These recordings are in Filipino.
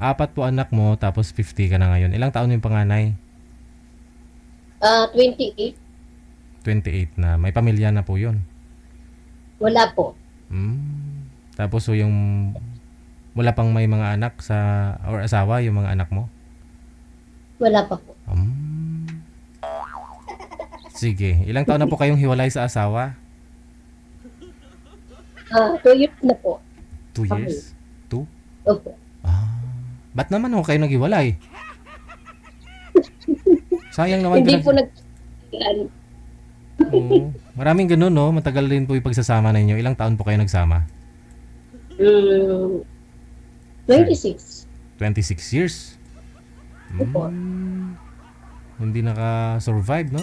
Apat po anak mo, tapos 50 ka na ngayon. Ilang taon yung panganay? 28. 28 na. May pamilya na po yun. Wala po. Hmm. Tapos so yung wala pang may mga anak sa or asawa yung mga anak mo? Wala pa po. Sige. Ilang taon na po kayong hiwalay sa asawa? 2 years na po. 2 Okay. years? 2? Opo. Ah. Ba't naman ho kayo naghiwalay? Sayang naman Hindi po pinag... Oo. Maraming ganun, no? Matagal rin po yung pagsasama ninyo. Ilang taon po kayo nagsama? 26. 26 years? Opo. Hindi naka-survive, no?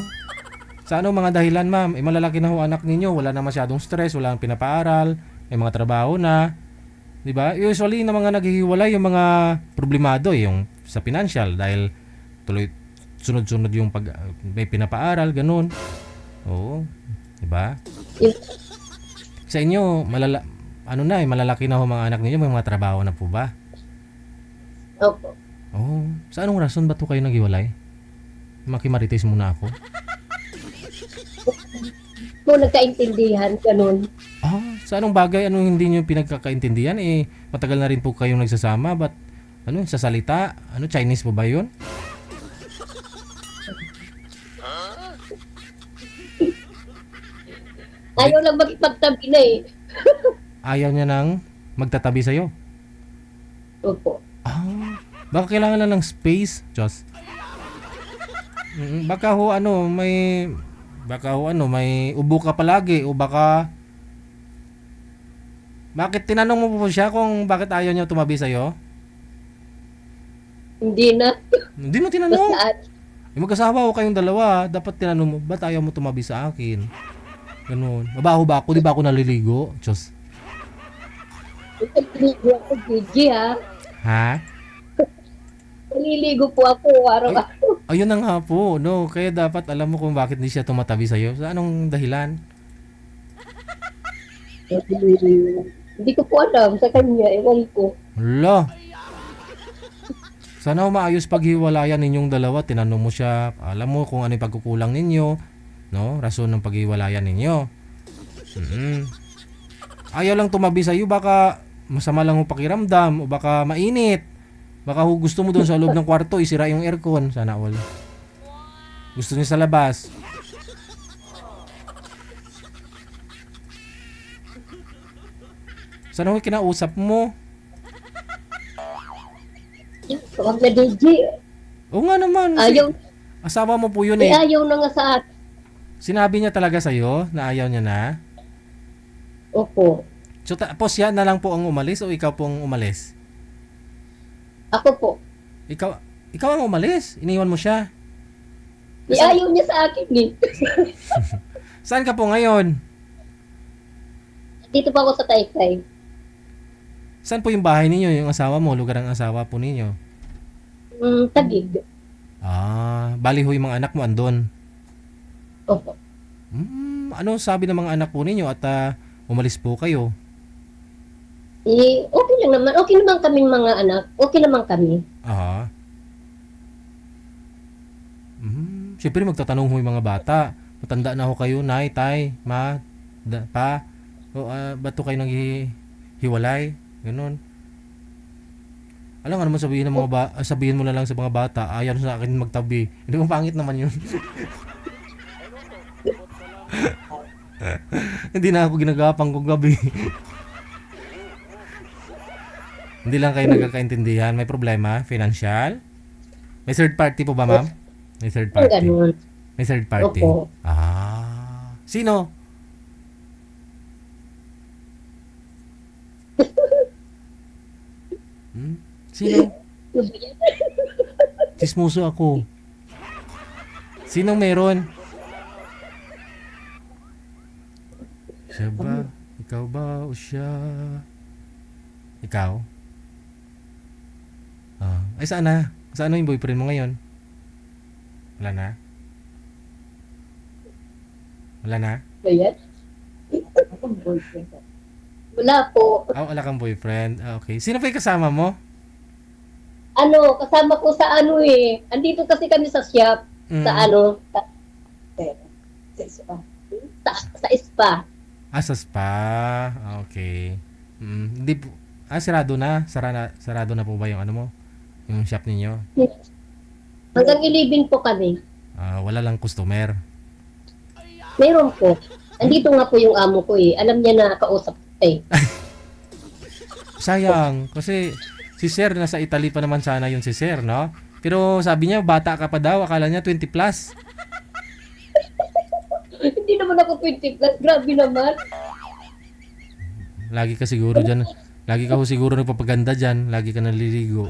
Sa anong mga dahilan, ma'am? Malalaki na ho anak ninyo. Wala na masyadong stress. Wala nang pinapaaral. May mga trabaho na. Di ba? Usually, na mga naghihiwalay, yung mga problemado, yung sa financial. Dahil tuloy, sunod-sunod yung pag, may pinapaaral, ganun. Oo. Di ba? Yung- Sa inyo, malalaki na ho mga anak ninyo. May mga trabaho na po ba? Opo. Oo. Sa anong rason ba to kayo naghiwalay? Makimarites muna ako. Kung nagkaintindihan, ganun. Sa anong bagay, anong hindi nyo pinagkakaintindihan? Matagal na rin po kayong nagsasama. But, sa salita? Chinese po ba yun? Ayaw lang magpagtabi na eh. Ayaw niya nang magtatabi sa'yo? Opo. Baka kailangan na ng space, Diyos. Baka ho, may ubo ka palagi o baka... Bakit tinanong mo po siya kung bakit ayaw niya tumabi sa'yo? Hindi na. Hindi mo tinanong. Basta Mag-asawa ko kayong dalawa. Dapat tinanong mo, ba't ayaw mo tumabi sa akin? Ganun. Mabaho ba ako? Di ba ako naliligo? Diyos. naliligo ako, Gigi ha. Ha? Naliligo po ako araw-araw. Ayun na nga po, no? Kaya dapat alam mo kung bakit hindi siya tumatabi sa'yo. Sa anong dahilan? Hindi ko po alam sa kanya. Ewan ko. Hala. Sana maayos paghiwalayan ninyong dalawa. Tinanong mo siya. Alam mo kung ano yung pagkukulang ninyo. No? Rason ng paghiwalayan ninyo. Ayaw lang tumabi sa'yo. Baka masama lang yung pakiramdam. O baka mainit. Baka gusto mo doon sa loob ng kwarto. Isira yung aircon. Sana all. Gusto niya sa labas. Sana ko kinausap mo. Huwag na, Gigi. Oo nga naman. Ayaw. Asawa mo po yun Eh, eh. ayaw na nga sa akin. Sinabi niya talaga sa'yo na ayaw niya na. Opo. So tapos yan na lang po ang umalis o ikaw pong umalis? Ako po. Ikaw ang umalis. Iniwan mo siya. Eh, ayaw niya sa akin eh. Saan ka po ngayon? Dito pa ako sa Taytay. Saan po yung bahay ninyo? Yung asawa mo? Lugar ng asawa po ninyo? Tagig. Bali ho yung mga anak mo andon. Opo. Ano sabi ng mga anak po ninyo at umalis po kayo? Eh, okay lang naman. Okay naman kaming mga anak. Okay naman kami. Siyempre magtatanong ho yung mga bata. Matanda na ho kayo, nay, tay, ma, pa. O ba't ho kayo naghihiwalay? Ganun. Alam nga naman sabihin mo na lang sa mga bata, ayaw sa akin magtabi. Hindi mo pangit naman yun. Hindi na ako ginagapang kong gabi. Hindi lang kayo nagkakaintindihan. May problema? Financial? May third party po ba, ma'am? May third party. Ganun. May third party. Opo. Sino? Sino? Chismoso ako. Sinong meron? Siya ba? Ikaw ba? O siya? Ikaw? Ay saan na? Saan na yung boyfriend mo ngayon? Wala na? Wala na? Ayan. Wala po. Wala kang boyfriend. Okay. Sino pa yung kasama mo? kasama ko sa andito kasi kami sa shop, sa Mm. sa spa. Sa spa. Okay. Hindi po, sarado na. Sarado na po ba yung ano mo? Yung shop ninyo? Hanggang 11 po kami. Wala lang customer. Meron po. Andito nga po yung amo ko Alam niya na kausap ko Sayang. Kasi si Sir, nasa Italy pa naman sana yun si Sir, no? Pero sabi niya, bata ka pa daw. Akala niya 20 plus. Hindi naman ako 20 plus. Grabe naman. Lagi ka siguro dyan. Lagi ka ho siguro nagpapaganda dyan. Lagi ka naliligo.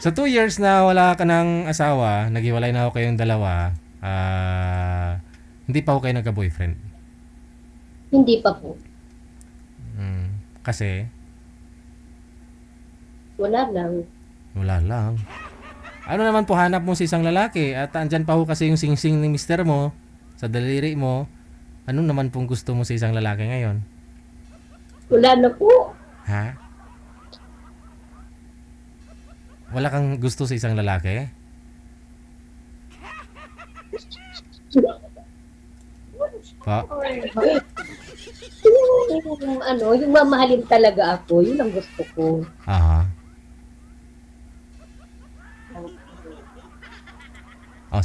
Sa 2 years na wala ka ng asawa, naghiwalay na ho kayong dalawa, hindi pa ho kayo nagka-boyfriend. Hindi pa po. Kasi, Wala lang. wala lang. Ano naman po hanap mo sa isang lalaki? At andyan pa ho kasi yung sing-sing ni mister mo, sa daliri mo. Ano naman pong gusto mo sa isang lalaki ngayon? Wala na po. Ha? Wala kang gusto sa isang lalaki? Pa? Yung mamahalin talaga ako, yun ang gusto ko. Aha.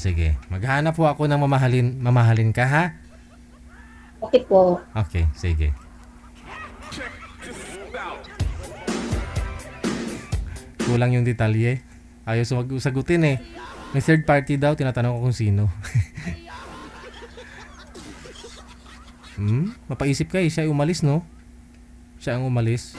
Sige. Maghanap po ako ng mamahalin ka, ha? Okay po. Okay, sige. Kulang yung detalye. Ayaw sagutin eh. May third party daw, tinatanong ko kung sino. Mapaisip ka eh. Siya ay umalis, no? Siya ang umalis.